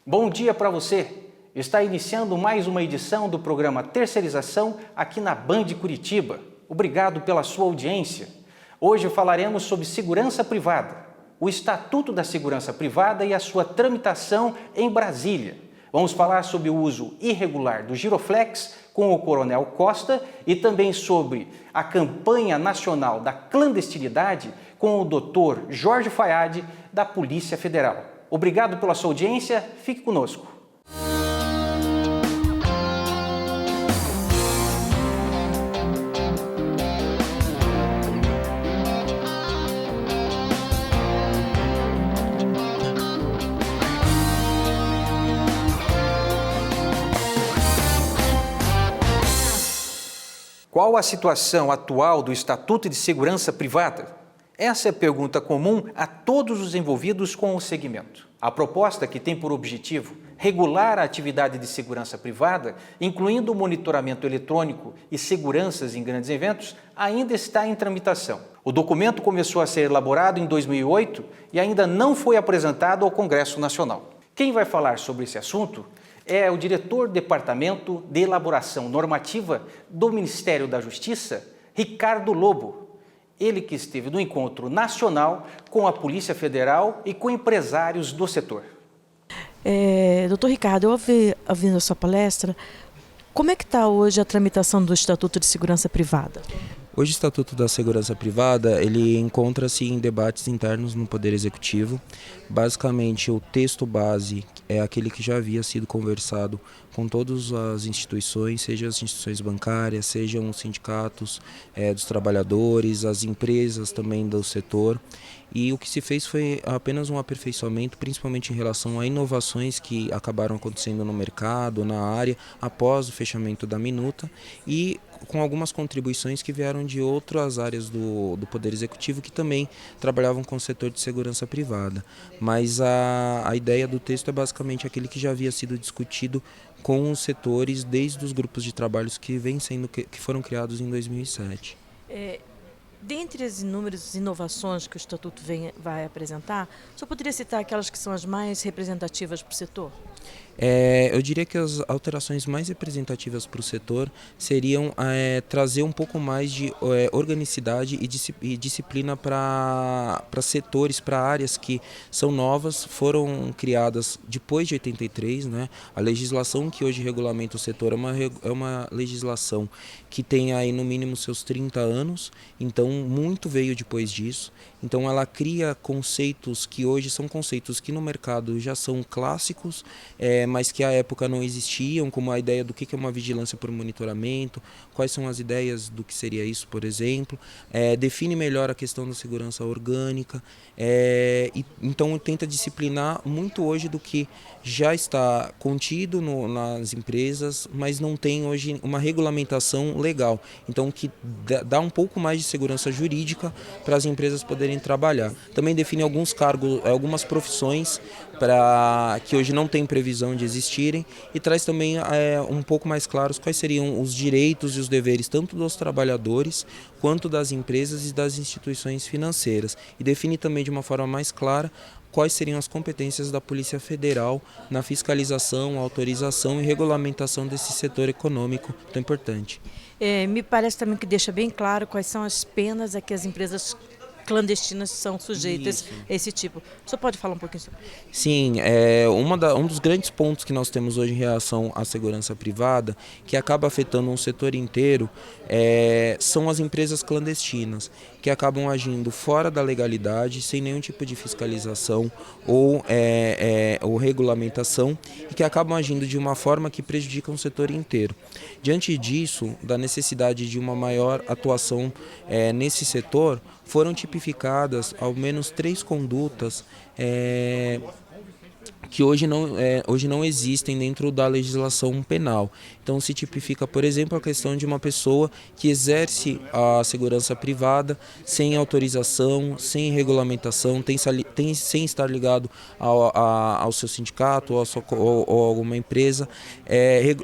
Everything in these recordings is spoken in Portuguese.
Bom dia para você! Está iniciando mais uma edição do programa Terceirização aqui na Band Curitiba. Obrigado pela sua audiência. Hoje falaremos sobre segurança privada, o Estatuto da Segurança Privada e a sua tramitação em Brasília. Vamos falar sobre o uso irregular do giroflex com o Coronel Costa e também sobre a campanha nacional da clandestinidade com o Dr. Jorge Fayad, da Polícia Federal. Obrigado pela sua audiência, fique conosco. Qual a situação atual do Estatuto de Segurança Privada? Essa é a pergunta comum a todos os envolvidos com o segmento. A proposta, que tem por objetivo regular a atividade de segurança privada, incluindo o monitoramento eletrônico e seguranças em grandes eventos, ainda está em tramitação. O documento começou a ser elaborado em 2008 e ainda não foi apresentado ao Congresso Nacional. Quem vai falar sobre esse assunto é o diretor do Departamento de Elaboração Normativa do Ministério da Justiça, Ricardo Lobo. Ele que esteve no encontro nacional com a Polícia Federal e com empresários do setor. Doutor Ricardo, eu ouvindo a sua palestra, como é que está hoje a tramitação do Estatuto de Segurança Privada? Hoje o Estatuto da Segurança Privada, ele encontra-se em debates internos no Poder Executivo. Basicamente, o texto base é aquele que já havia sido conversado com todas as instituições, sejam as instituições bancárias, sejam os sindicatos dos trabalhadores, as empresas também do setor. E o que se fez foi apenas um aperfeiçoamento, principalmente em relação a inovações que acabaram acontecendo no mercado, na área, após o fechamento da minuta, e com algumas contribuições que vieram de outras áreas do Poder Executivo que também trabalhavam com o setor de segurança privada. Mas a ideia do texto é basicamente aquele que já havia sido discutido com os setores desde os grupos de trabalhos que foram criados em 2007. Dentre as inúmeras inovações que o Estatuto vai apresentar, só poderia citar aquelas que são as mais representativas para o setor? Eu diria que as alterações mais representativas para o setor seriam trazer um pouco mais de organicidade e disciplina para setores, para áreas que são novas, foram criadas depois de 83, né? A legislação que hoje regulamenta o setor é uma legislação que tem aí no mínimo seus 30 anos, então muito veio depois disso. Então ela cria conceitos que hoje são conceitos que no mercado já são clássicos, mas que à época não existiam, como a ideia do que é uma vigilância por monitoramento, quais são as ideias do que seria isso, por exemplo, define melhor a questão da segurança orgânica, então tenta disciplinar muito hoje do que já está contido nas empresas, mas não tem hoje uma regulamentação legal, então que dá um pouco mais de segurança jurídica para as empresas poderem trabalhar. Também define alguns cargos, algumas profissões que hoje não tem previsão de existirem, e traz também um pouco mais claros quais seriam os direitos e os deveres tanto dos trabalhadores quanto das empresas e das instituições financeiras, e define também de uma forma mais clara quais seriam as competências da Polícia Federal na fiscalização, autorização e regulamentação desse setor econômico tão importante. Me parece também que deixa bem claro quais são as penas a que as empresas clandestinas são sujeitas a esse tipo. O senhor pode falar um pouquinho sobre isso? Sim, um dos grandes pontos que nós temos hoje em relação à segurança privada, que acaba afetando um setor inteiro, são as empresas clandestinas, que acabam agindo fora da legalidade, sem nenhum tipo de fiscalização ou regulamentação, e que acabam agindo de uma forma que prejudica o setor inteiro. Diante disso, da necessidade de uma maior atuação nesse setor, foram tipificadas ao menos 3 condutas que hoje não existem dentro da legislação penal. Então se tipifica, por exemplo, a questão de uma pessoa que exerce a segurança privada sem autorização, sem regulamentação, sem estar ligado ao seu sindicato ou alguma empresa.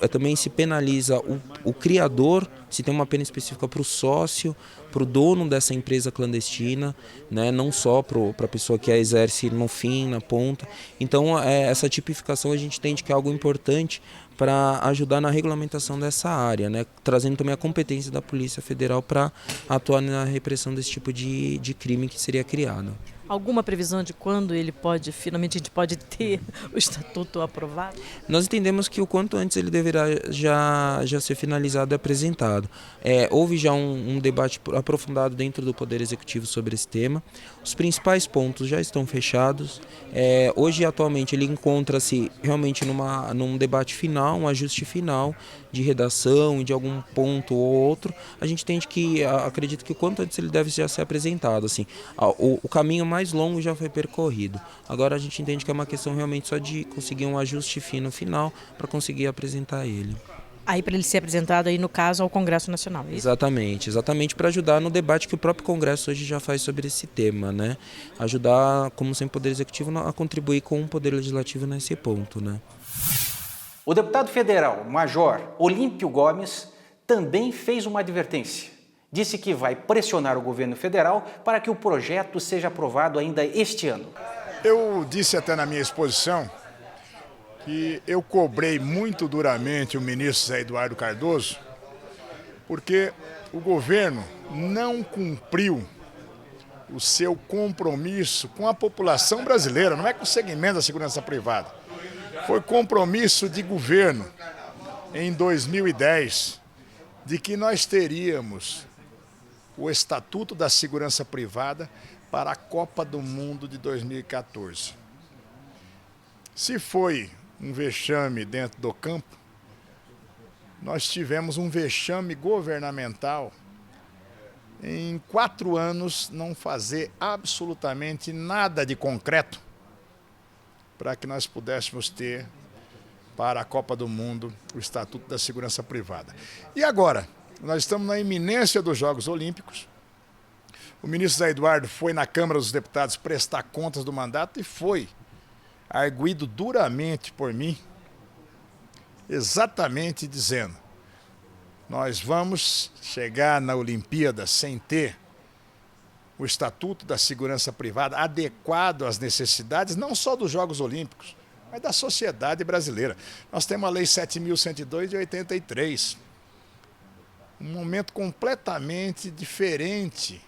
Também se penaliza o criador, se tem uma pena específica para o sócio para o dono dessa empresa clandestina, né, não só para a pessoa que a exerce no fim, na ponta. Então, essa tipificação a gente entende que é algo importante para ajudar na regulamentação dessa área, né, trazendo também a competência da Polícia Federal para atuar na repressão desse tipo de crime que seria criado. Alguma previsão de quando ele pode, finalmente a gente pode ter o estatuto aprovado? Nós entendemos que o quanto antes ele deverá já ser finalizado e apresentado. Houve já um debate aprofundado dentro do Poder Executivo sobre esse tema. Os principais pontos já estão fechados. Hoje, atualmente, ele encontra-se realmente num debate final, um ajuste final de redação, de algum ponto ou outro. A gente entende que, acredito que o quanto antes ele deve já ser apresentado. Assim, o caminho mais longo já foi percorrido. Agora a gente entende que é uma questão realmente só de conseguir um ajuste fino final para conseguir apresentar ele. Aí para ele ser apresentado aí no caso ao Congresso Nacional, é isso? Exatamente para ajudar no debate que o próprio Congresso hoje já faz sobre esse tema, né? Ajudar, como sempre, o Poder Executivo a contribuir com o Poder Legislativo nesse ponto, né? O deputado federal Major Olímpio Gomes também fez uma advertência. Disse que vai pressionar o governo federal para que o projeto seja aprovado ainda este ano. Eu disse até na minha exposição que eu cobrei muito duramente o ministro Zé Eduardo Cardoso porque o governo não cumpriu o seu compromisso com a população brasileira, não é com o segmento da segurança privada. Foi compromisso de governo em 2010 de que nós teríamos o Estatuto da Segurança Privada para a Copa do Mundo de 2014. Se foi um vexame dentro do campo, nós tivemos um vexame governamental em 4 anos não fazer absolutamente nada de concreto para que nós pudéssemos ter para a Copa do Mundo o Estatuto da Segurança Privada. E agora? Nós estamos na iminência dos Jogos Olímpicos. O ministro Zé Eduardo foi na Câmara dos Deputados prestar contas do mandato e foi arguido duramente por mim, exatamente dizendo: nós vamos chegar na Olimpíada sem ter o Estatuto da Segurança Privada adequado às necessidades, não só dos Jogos Olímpicos, mas da sociedade brasileira. Nós temos a Lei 7.102 de 83. Um momento completamente diferente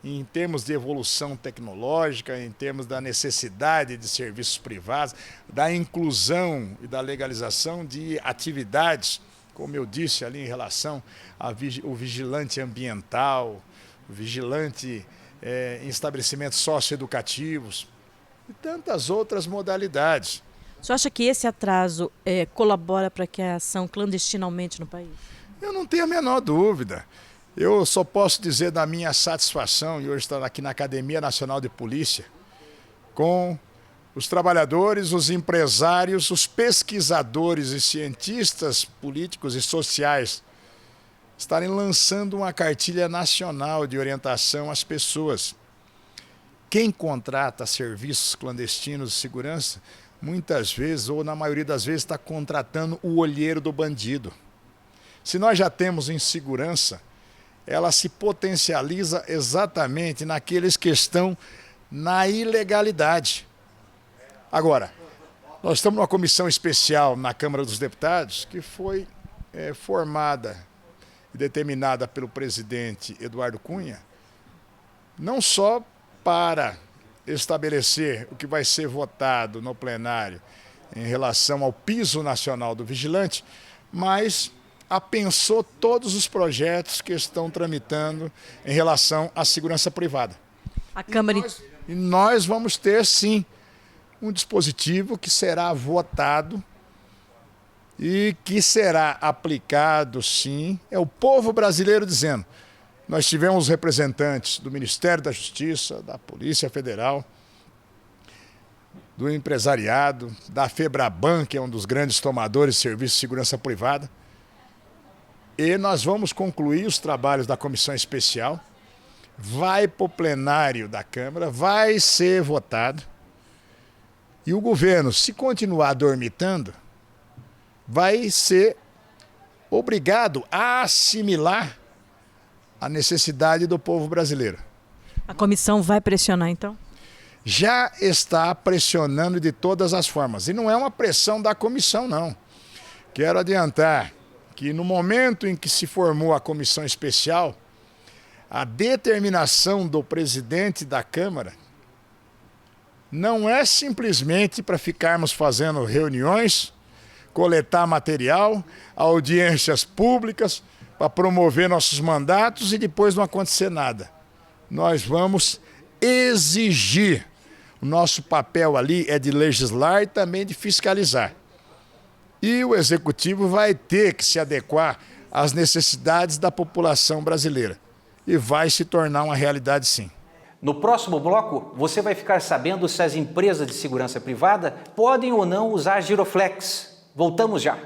em termos de evolução tecnológica, em termos da necessidade de serviços privados, da inclusão e da legalização de atividades, como eu disse ali em relação ao vigilante ambiental, o vigilante em estabelecimentos socioeducativos e tantas outras modalidades. O senhor acha que esse atraso colabora para que a ação clandestina aumente no país? Eu não tenho a menor dúvida. Eu só posso dizer da minha satisfação, e hoje estou aqui na Academia Nacional de Polícia, com os trabalhadores, os empresários, os pesquisadores e cientistas políticos e sociais estarem lançando uma cartilha nacional de orientação às pessoas. Quem contrata serviços clandestinos de segurança, muitas vezes, ou na maioria das vezes, está contratando o olheiro do bandido. Se nós já temos insegurança, ela se potencializa exatamente naqueles que estão na ilegalidade. Agora, nós estamos numa comissão especial na Câmara dos Deputados que foi formada e determinada pelo presidente Eduardo Cunha, não só para estabelecer o que vai ser votado no plenário em relação ao piso nacional do vigilante, mas apensou todos os projetos que estão tramitando em relação à segurança privada. A Câmara... E nós vamos ter, sim, um dispositivo que será votado e que será aplicado, sim. É o povo brasileiro dizendo. Nós tivemos representantes do Ministério da Justiça, da Polícia Federal, do empresariado, da Febraban, que é um dos grandes tomadores de serviços de segurança privada. E nós vamos concluir os trabalhos da comissão especial, vai para o plenário da Câmara, vai ser votado, e o governo, se continuar dormitando, vai ser obrigado a assimilar a necessidade do povo brasileiro. A comissão vai pressionar, então? Já está pressionando de todas as formas. E não é uma pressão da comissão, não. Quero adiantar que no momento em que se formou a comissão especial, a determinação do presidente da Câmara não é simplesmente para ficarmos fazendo reuniões, coletar material, audiências públicas, para promover nossos mandatos e depois não acontecer nada. Nós vamos exigir. O nosso papel ali é de legislar e também de fiscalizar. E o Executivo vai ter que se adequar às necessidades da população brasileira. E vai se tornar uma realidade, sim. No próximo bloco, você vai ficar sabendo se as empresas de segurança privada podem ou não usar giroflex. Voltamos já.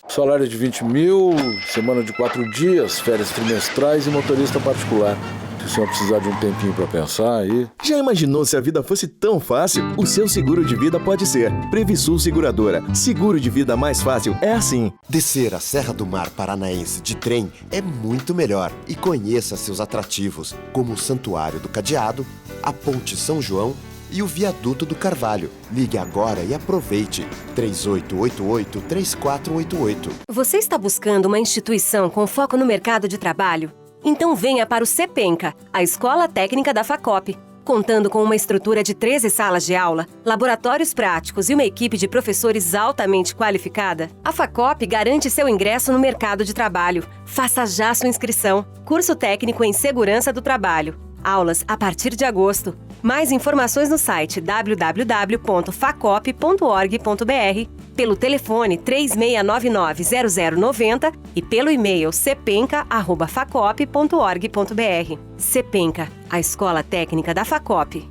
Salário de 20 mil, semana de 4 dias, férias trimestrais e motorista particular. Se o senhor precisar de um tempinho para pensar aí... Já imaginou se a vida fosse tão fácil? O seu seguro de vida pode ser. Previsul Seguradora. Seguro de vida mais fácil é assim. Descer a Serra do Mar Paranaense de trem é muito melhor. E conheça seus atrativos, como o Santuário do Cadeado, a Ponte São João e o Viaduto do Carvalho. Ligue agora e aproveite. 3888-3488. Você está buscando uma instituição com foco no mercado de trabalho? Então venha para o CEPENCA, a Escola Técnica da FACOP. Contando com uma estrutura de 13 salas de aula, laboratórios práticos e uma equipe de professores altamente qualificada, a FACOP garante seu ingresso no mercado de trabalho. Faça já sua inscrição. Curso técnico em segurança do trabalho. Aulas a partir de agosto. Mais informações no site www.facop.org.br, pelo telefone 3699-0090 e pelo e-mail cepenca@facop.org.br. CEPENCA, a Escola Técnica da FACOP.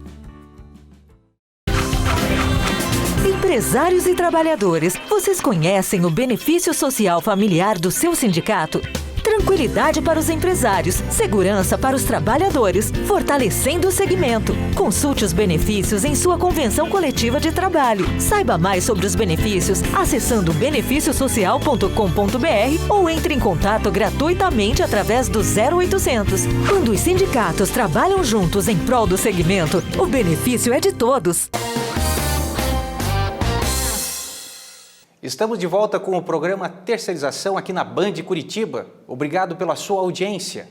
Empresários e trabalhadores, vocês conhecem o benefício social familiar do seu sindicato? Tranquilidade para os empresários, segurança para os trabalhadores, fortalecendo o segmento. Consulte os benefícios em sua convenção coletiva de trabalho. Saiba mais sobre os benefícios acessando beneficiosocial.com.br ou entre em contato gratuitamente através do 0800. Quando os sindicatos trabalham juntos em prol do segmento, o benefício é de todos. Estamos de volta com o programa Terceirização aqui na Band Curitiba. Obrigado pela sua audiência.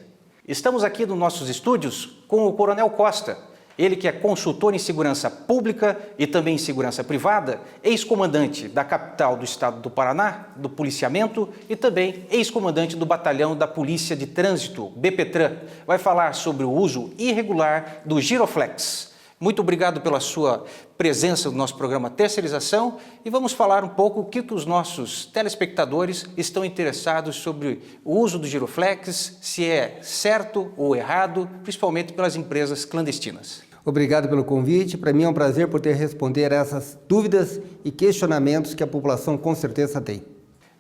Estamos aqui nos nossos estúdios com o Coronel Costa, ele que é consultor em segurança pública e também em segurança privada, ex-comandante da capital do estado do Paraná, do policiamento e também ex-comandante do batalhão da Polícia de Trânsito, BPTran. Vai falar sobre o uso irregular do giroflex. Muito obrigado pela sua presença no nosso programa Terceirização e vamos falar um pouco o que os nossos telespectadores estão interessados sobre o uso do giroflex, se é certo ou errado, principalmente pelas empresas clandestinas. Obrigado pelo convite. Para mim é um prazer poder responder a essas dúvidas e questionamentos que a população com certeza tem.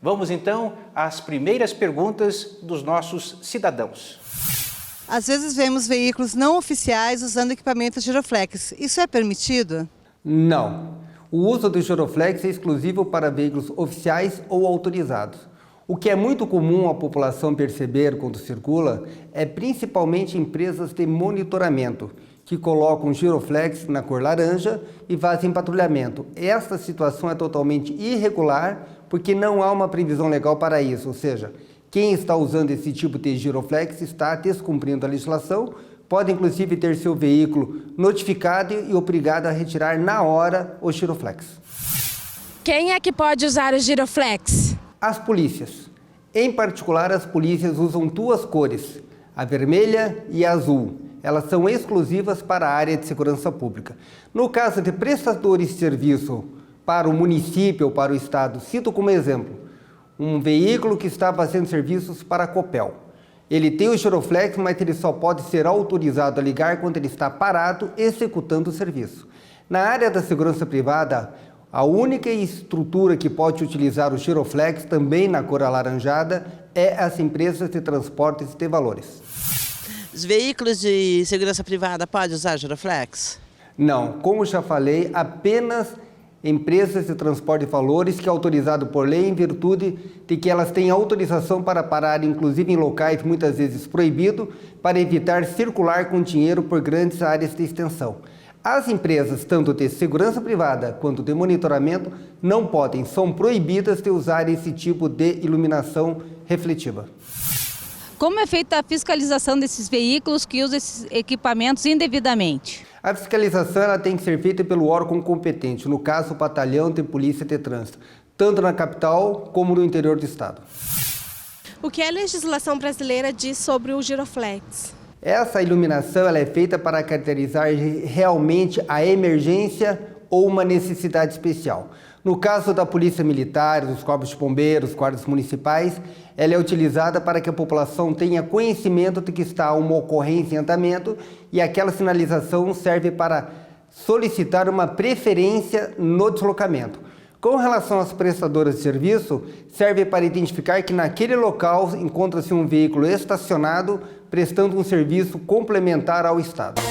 Vamos então às primeiras perguntas dos nossos cidadãos. Às vezes vemos veículos não oficiais usando equipamentos giroflex. Isso é permitido? Não. O uso do giroflex é exclusivo para veículos oficiais ou autorizados. O que é muito comum a população perceber quando circula é principalmente empresas de monitoramento, que colocam giroflex na cor laranja e fazem patrulhamento. Esta situação é totalmente irregular porque não há uma previsão legal para isso, ou seja, quem está usando esse tipo de giroflex está descumprindo a legislação, pode inclusive ter seu veículo notificado e obrigado a retirar na hora o giroflex. Quem é que pode usar o giroflex? As polícias. Em particular, as polícias usam duas cores, a vermelha e a azul. Elas são exclusivas para a área de segurança pública. No caso de prestadores de serviço para o município ou para o estado, cito como exemplo, um veículo que está fazendo serviços para a Copel. Ele tem o giroflex, mas ele só pode ser autorizado a ligar quando ele está parado, executando o serviço. Na área da segurança privada, a única estrutura que pode utilizar o giroflex, também na cor alaranjada, é as empresas de transportes de valores. Os veículos de segurança privada podem usar giroflex? Não, como já falei, apenas empresas de transporte de valores que é autorizado por lei em virtude de que elas têm autorização para parar, inclusive em locais muitas vezes proibidos, para evitar circular com dinheiro por grandes áreas de extensão. As empresas, tanto de segurança privada quanto de monitoramento, não podem, são proibidas de usar esse tipo de iluminação refletiva. Como é feita a fiscalização desses veículos que usam esses equipamentos indevidamente? A fiscalização ela tem que ser feita pelo órgão competente, no caso o Batalhão de Polícia de Trânsito, tanto na capital como no interior do estado. O que a legislação brasileira diz sobre o giroflex? Essa iluminação ela é feita para caracterizar realmente a emergência ou uma necessidade especial. No caso da Polícia Militar, dos Corpos de Bombeiros, guardas municipais, ela é utilizada para que a população tenha conhecimento de que está uma ocorrência em andamento e aquela sinalização serve para solicitar uma preferência no deslocamento. Com relação às prestadoras de serviço, serve para identificar que naquele local encontra-se um veículo estacionado prestando um serviço complementar ao Estado.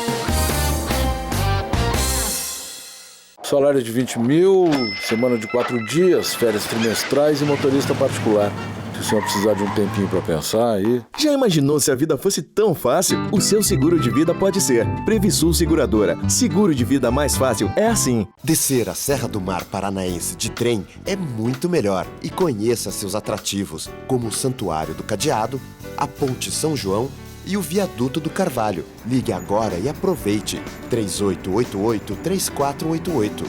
Salário de 20 mil, semana de 4 dias, férias trimestrais e motorista particular. Se o senhor precisar de um tempinho para pensar aí... Já imaginou se a vida fosse tão fácil? O seu seguro de vida pode ser. Previsul Seguradora. Seguro de vida mais fácil é assim. Descer a Serra do Mar Paranaense de trem é muito melhor e conheça seus atrativos, como o Santuário do Cadeado, a Ponte São João e o Viaduto do Carvalho. Ligue agora e aproveite. 3888-3488.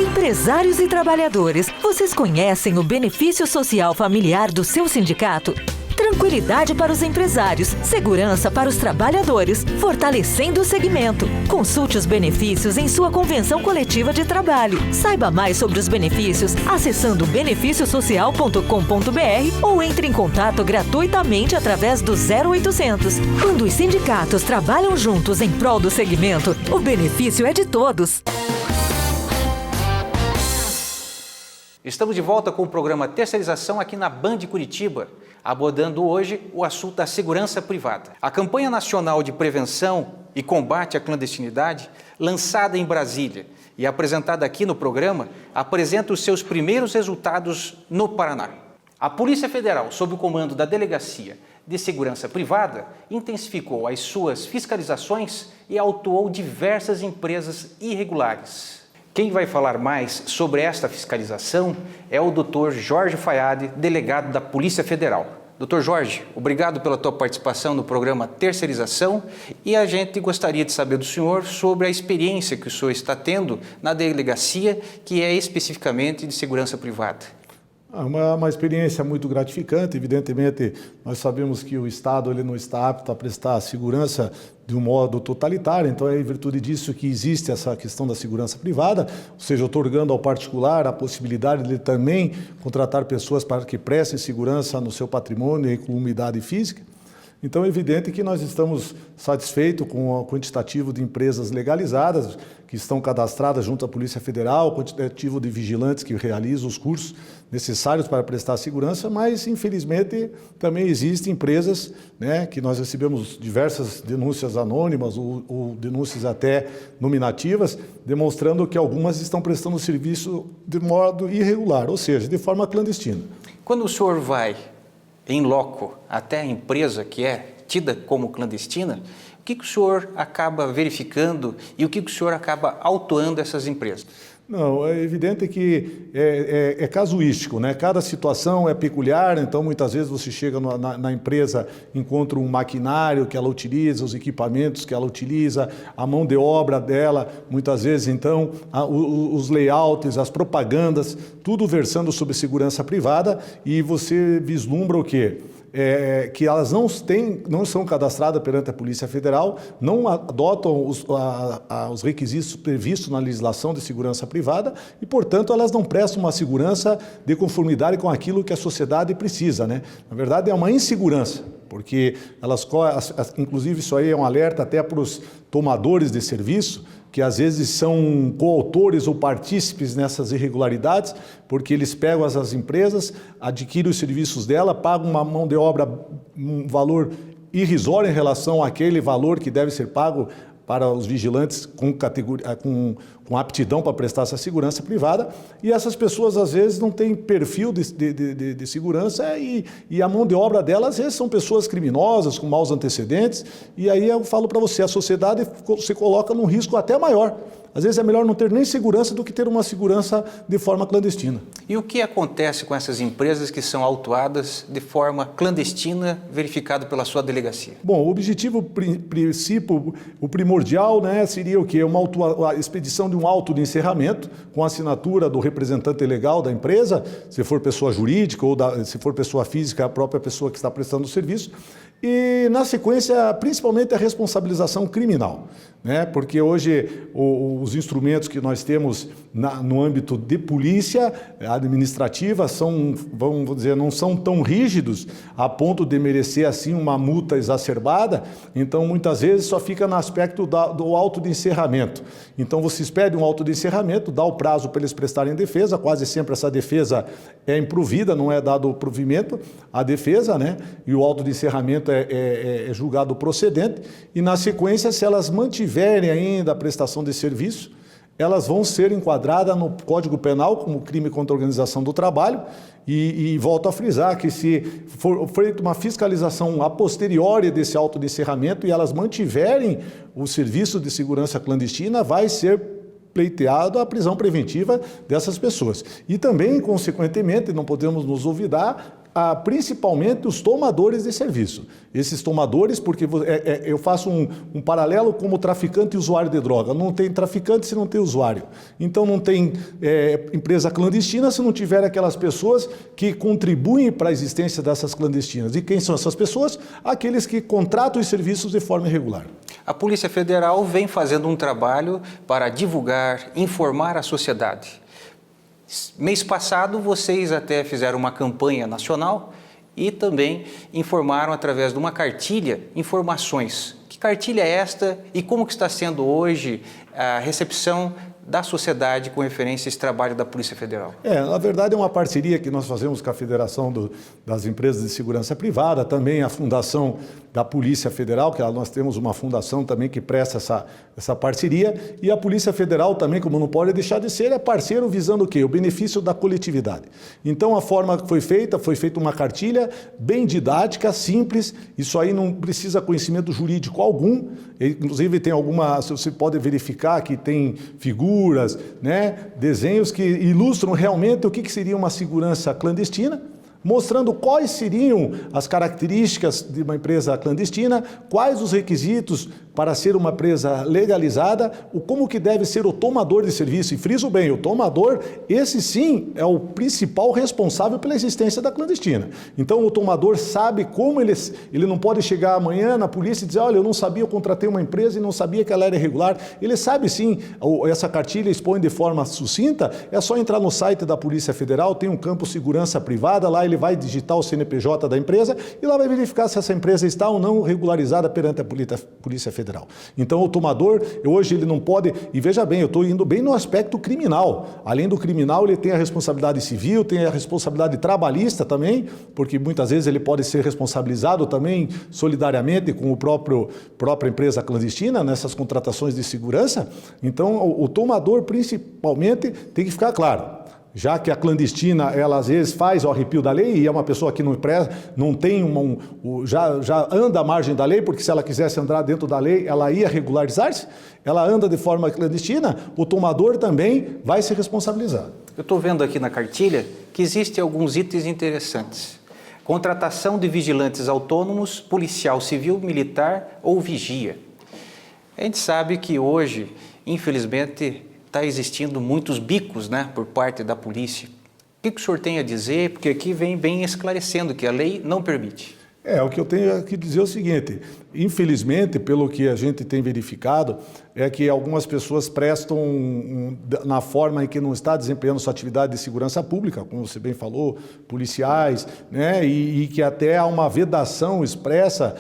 Empresários e trabalhadores, vocês conhecem o benefício social familiar do seu sindicato? Tranquilidade para os empresários, segurança para os trabalhadores, fortalecendo o segmento. Consulte os benefícios em sua convenção coletiva de trabalho. Saiba mais sobre os benefícios acessando beneficiosocial.com.br ou entre em contato gratuitamente através do 0800. Quando os sindicatos trabalham juntos em prol do segmento, o benefício é de todos. Estamos de volta com o programa Terceirização aqui na Band Curitiba, abordando hoje o assunto da segurança privada. A campanha nacional de prevenção e combate à clandestinidade, lançada em Brasília e apresentada aqui no programa, apresenta os seus primeiros resultados no Paraná. A Polícia Federal, sob o comando da Delegacia de Segurança Privada, intensificou as suas fiscalizações e autuou diversas empresas irregulares. Quem vai falar mais sobre esta fiscalização é o Dr. Jorge Fayad, delegado da Polícia Federal. Dr. Jorge, obrigado pela tua participação no programa Terceirização e a gente gostaria de saber do senhor sobre a experiência que o senhor está tendo na delegacia, que é especificamente de segurança privada. Uma experiência muito gratificante. Evidentemente, nós sabemos que o Estado ele não está apto a prestar segurança de um modo totalitário, então é em virtude disso que existe essa questão da segurança privada, ou seja, otorgando ao particular a possibilidade de também contratar pessoas para que prestem segurança no seu patrimônio e comunidade física. Então é evidente que nós estamos satisfeitos com o quantitativo de empresas legalizadas que estão cadastradas junto à Polícia Federal, o quantitativo de vigilantes que realizam os cursos necessários para prestar segurança, mas infelizmente também existem empresas, né, que nós recebemos diversas denúncias anônimas ou denúncias até nominativas, demonstrando que algumas estão prestando serviço de modo irregular, ou seja, de forma clandestina. Quando o senhor vai em loco até a empresa que é tida como clandestina, o que o senhor acaba verificando e o que o senhor acaba autuando essas empresas? Não, é evidente que é casuístico, né? Cada situação é peculiar, então muitas vezes você chega na empresa, encontra um maquinário que ela utiliza, os equipamentos que ela utiliza, a mão de obra dela, muitas vezes então os layouts, as propagandas, tudo versando sobre segurança privada e você vislumbra o quê? Que elas não são cadastradas perante a Polícia Federal, não adotam os requisitos previstos na legislação de segurança privada e, portanto, elas não prestam uma segurança de conformidade com aquilo que a sociedade precisa, né? Na verdade, é uma insegurança, porque inclusive isso aí é um alerta até para os tomadores de serviço, que às vezes são coautores ou partícipes nessas irregularidades, porque eles pegam as empresas, adquirem os serviços dela, pagam uma mão de obra, um valor irrisório em relação àquele valor que deve ser pago para os vigilantes com aptidão para prestar essa segurança privada, e essas pessoas às vezes não têm perfil de segurança e a mão de obra delas às vezes são pessoas criminosas, com maus antecedentes, e aí eu falo para você, a sociedade se coloca num risco até maior. Às vezes é melhor não ter nem segurança do que ter uma segurança de forma clandestina. E o que acontece com essas empresas que são autuadas de forma clandestina, verificado pela sua delegacia? Bom, o objetivo, princípio, o primordial, né, seria o quê? A expedição de um auto de encerramento com a assinatura do representante legal da empresa, se for pessoa jurídica ou se for pessoa física, a própria pessoa que está prestando o serviço. E, na sequência, principalmente a responsabilização criminal, né? Porque hoje os instrumentos que nós temos no âmbito de polícia administrativa vamos dizer, não são tão rígidos a ponto de merecer assim uma multa exacerbada, então muitas vezes só fica no aspecto do auto de encerramento. Então vocês pedem um auto de encerramento, dá o prazo para eles prestarem defesa, quase sempre essa defesa é improvida, não é dado o provimento à defesa, né? E o auto de encerramento é julgado procedente, e na sequência, se elas mantiverem ainda a prestação de serviço, elas vão ser enquadradas no Código Penal como crime contra a organização do trabalho, e volto a frisar que se for feita uma fiscalização a posteriori desse auto de encerramento e elas mantiverem o serviço de segurança clandestina, vai ser pleiteado a prisão preventiva dessas pessoas. E também, consequentemente, não podemos nos olvidar, principalmente os tomadores de serviço. Esses tomadores, porque eu faço um paralelo como traficante e usuário de droga. Não tem traficante se não tem usuário. Então não tem empresa clandestina se não tiver aquelas pessoas que contribuem para a existência dessas clandestinas. E quem são essas pessoas? Aqueles que contratam os serviços de forma irregular. A Polícia Federal vem fazendo um trabalho para divulgar, informar a sociedade. Mês passado, vocês até fizeram uma campanha nacional e também informaram através de uma cartilha informações. Que cartilha é esta e como que está sendo hoje a recepção da sociedade com referência a esse trabalho da Polícia Federal? Na verdade é uma parceria que nós fazemos com a Federação das Empresas de Segurança Privada, também a Fundação da Polícia Federal, que nós temos uma fundação também que presta essa parceria, e a Polícia Federal também, como não pode deixar de ser, é parceiro visando o quê? O benefício da coletividade. Então a forma que foi feita uma cartilha bem didática, simples, isso aí não precisa conhecimento jurídico algum, inclusive tem você pode verificar que tem figuras, né, desenhos que ilustram realmente o que seria uma segurança clandestina, mostrando quais seriam as características de uma empresa clandestina, quais os requisitos para ser uma empresa legalizada, como que deve ser o tomador de serviço. E friso bem, o tomador, esse sim é o principal responsável pela existência da clandestina. Então o tomador sabe como ele não pode chegar amanhã na polícia e dizer, olha, eu não sabia, eu contratei uma empresa e não sabia que ela era irregular. Ele sabe sim, essa cartilha expõe de forma sucinta, é só entrar no site da Polícia Federal, tem um campo segurança privada, lá ele vai digitar o CNPJ da empresa e lá vai verificar se essa empresa está ou não regularizada perante a Polícia Federal. Então o tomador, hoje ele não pode, e veja bem, eu estou indo bem no aspecto criminal. Além do criminal, ele tem a responsabilidade civil, tem a responsabilidade trabalhista também, porque muitas vezes ele pode ser responsabilizado também solidariamente com a própria empresa clandestina nessas contratações de segurança. Então o tomador principalmente tem que ficar claro. Já que a clandestina, ela às vezes faz o arrepio da lei e é uma pessoa que não tem já anda à margem da lei, porque se ela quisesse andar dentro da lei, ela ia regularizar-se, ela anda de forma clandestina, o tomador também vai se responsabilizar. Eu estou vendo aqui na cartilha que existem alguns itens interessantes. Contratação de vigilantes autônomos, policial civil, militar ou vigia. A gente sabe que hoje, infelizmente, está existindo muitos bicos, né, por parte da polícia. O que o senhor tem a dizer? Porque aqui vem bem esclarecendo que a lei não permite. O que eu tenho que dizer é o seguinte, infelizmente, pelo que a gente tem verificado, é que algumas pessoas prestam, na forma em que não está desempenhando sua atividade de segurança pública, como você bem falou, policiais, né, e que até há uma vedação expressa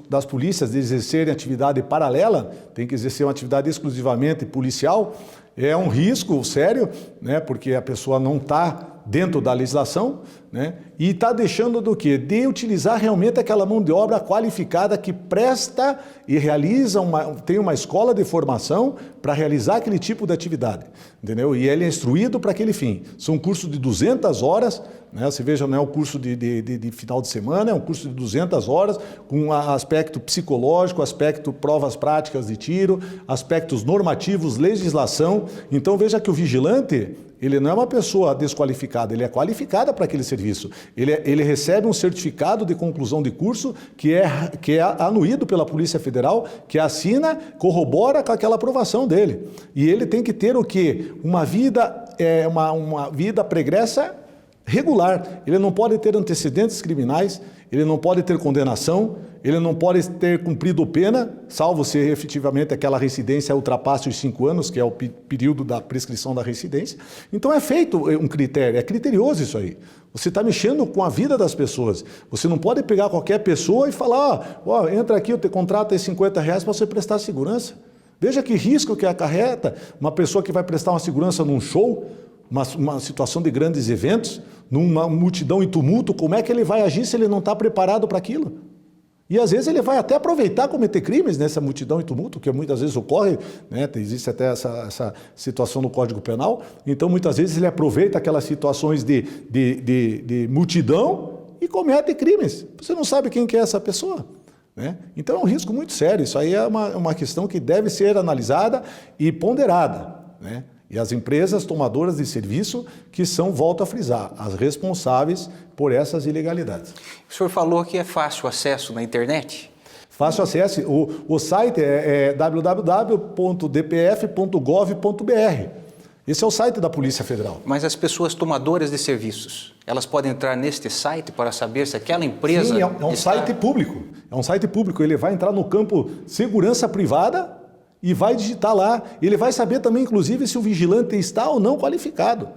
das polícias de exercerem atividade paralela, tem que exercer uma atividade exclusivamente policial, É um risco sério, né? Porque a pessoa não está dentro da legislação, né? E está deixando do quê? De utilizar realmente aquela mão de obra qualificada que presta e realiza tem uma escola de formação para realizar aquele tipo de atividade, entendeu? E ele é instruído para aquele fim. São cursos de 200 horas, né? Você veja, não é um curso de final de semana, é um curso de 200 horas, com aspecto psicológico, aspecto provas práticas de tiro, aspectos normativos, legislação. Então veja que o vigilante, ele não é uma pessoa desqualificada, ele é qualificada para aquele serviço. Ele recebe um certificado de conclusão de curso que é anuído pela Polícia Federal, que assina, corrobora com aquela aprovação dele. E ele tem que ter o quê? Uma vida pregressa regular. Ele não pode ter antecedentes criminais, ele não pode ter condenação, ele não pode ter cumprido pena, salvo se efetivamente aquela residência ultrapasse os 5 anos, que é o período da prescrição da residência. Então é feito um critério, é criterioso isso aí. Você está mexendo com a vida das pessoas. Você não pode pegar qualquer pessoa e falar, entra aqui, eu te contrato R$50 para você prestar segurança. Veja que risco que acarreta uma pessoa que vai prestar uma segurança num show, uma situação de grandes eventos, numa multidão em tumulto. Como é que ele vai agir se ele não está preparado para aquilo? E às vezes ele vai até aproveitar cometer crimes nessa multidão em tumulto, que muitas vezes ocorre, né? Existe até essa situação no Código Penal. Então muitas vezes ele aproveita aquelas situações de multidão e comete crimes. Você não sabe quem que é essa pessoa, né? Então é um risco muito sério. Isso aí é uma questão que deve ser analisada e ponderada, né? E as empresas tomadoras de serviço que são, volto a frisar, as responsáveis por essas ilegalidades. O senhor falou que é fácil acesso na internet? Fácil acesso. O site é www.dpf.gov.br. Esse é o site da Polícia Federal. Mas as pessoas tomadoras de serviços, elas podem entrar neste site para saber se aquela empresa... Sim, é um site público. É um site público. Ele vai entrar no campo segurança privada e vai digitar lá. Ele vai saber também, inclusive, se o vigilante está ou não qualificado.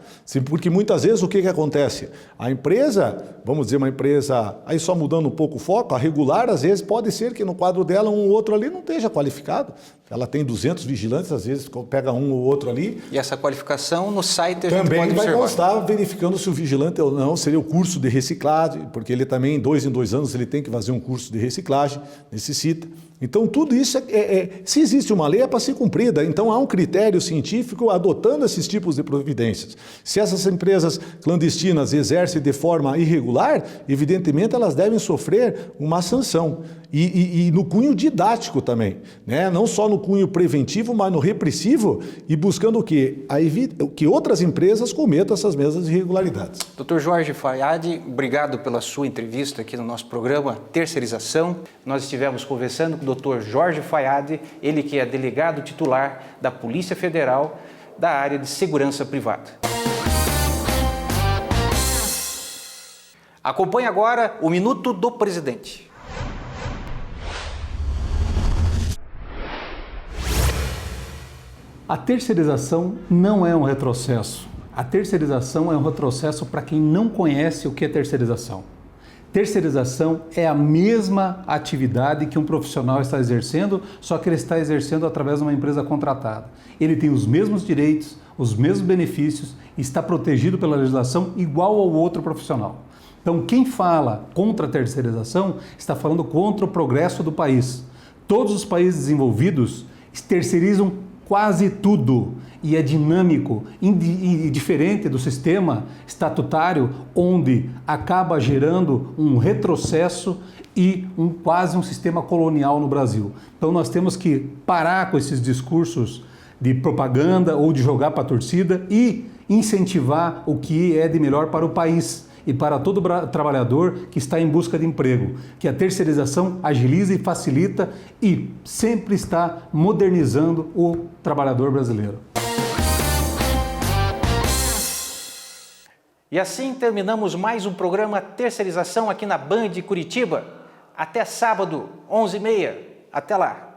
Porque muitas vezes o que acontece? A empresa, vamos dizer uma empresa, aí só mudando um pouco o foco, a regular, às vezes pode ser que no quadro dela um ou outro ali não esteja qualificado. Ela tem 200 vigilantes, às vezes pega um ou outro ali. E essa qualificação no site a gente também pode observar. Também vai constar verificando se o vigilante ou não, seria o curso de reciclagem, porque ele também, 2 em 2 anos, ele tem que fazer um curso de reciclagem, necessita. Então, tudo isso, se existe uma lei, é para ser cumprida. Então, há um critério científico adotando esses tipos de providências. Se essas empresas clandestinas exercem de forma irregular, evidentemente, elas devem sofrer uma sanção. E no cunho didático também, né? Não só no cunho preventivo, mas no repressivo, e buscando o quê? Que outras empresas cometam essas mesmas irregularidades. Dr. Jorge Fayad, obrigado pela sua entrevista aqui no nosso programa Terceirização. Nós estivemos conversando com o Dr. Jorge Fayad, ele que é delegado titular da Polícia Federal da área de segurança privada. Acompanhe agora o Minuto do Presidente. A terceirização não é um retrocesso. A terceirização é um retrocesso para quem não conhece o que é terceirização. Terceirização é a mesma atividade que um profissional está exercendo, só que ele está exercendo através de uma empresa contratada. Ele tem os mesmos direitos, os mesmos benefícios e está protegido pela legislação igual ao outro profissional. Então, quem fala contra a terceirização está falando contra o progresso do país. Todos os países desenvolvidos terceirizam quase tudo e é dinâmico e diferente do sistema estatutário, onde acaba gerando um retrocesso e quase um sistema colonial no Brasil. Então nós temos que parar com esses discursos de propaganda ou de jogar para a torcida e incentivar o que é de melhor para o país e para todo trabalhador que está em busca de emprego, que a terceirização agiliza e facilita e sempre está modernizando o trabalhador brasileiro. E assim terminamos mais um programa Terceirização aqui na Band Curitiba. Até sábado, 11h30. Até lá!